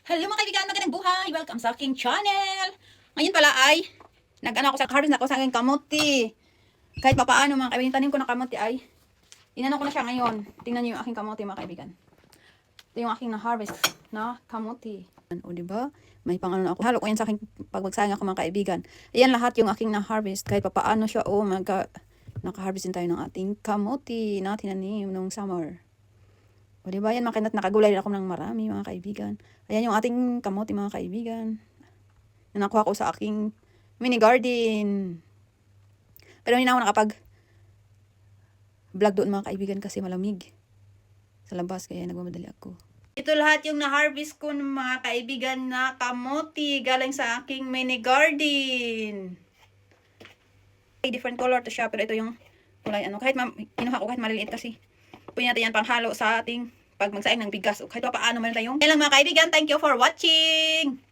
Hello mga kaibigan, magandang buhay! Welcome sa aking channel! Ngayon pala ay nag-ano ako sa harvest na ako sa aking kamote. Kahit pa paano mga kaibigan, tanim ko ng kamote ay inano ko na siya ngayon. Tingnan niyo yung aking kamote mga kaibigan. Ito yung aking na-harvest na kamote. O diba? May pang ano na ako. Halo ko yan sa aking pagbagsayang ako mga kaibigan. Ayan lahat yung aking na-harvest. Kahit pa paano siya, naka-harvest din tayo ng ating kamote na tinanim nung summer. O diba, yan nakagulay ako ng marami mga kaibigan. Ayan yung ating kamote mga kaibigan. Na nakuha ko sa aking mini garden. Pero hindi na ako nakapag vlog doon mga kaibigan kasi malamig sa labas kaya nagmamadali ako. Ito lahat yung na-harvest ko ng mga kaibigan na kamote galing sa aking mini garden. Different color to siya pero ito yung kulay ano. Kahit kinuha ko kahit maliliit kasi pwede natin yan panghalo sa ating pag magsaing ng bigas o kahit pa paano meron tayong. Yan lang mga kaibigan, thank you for watching!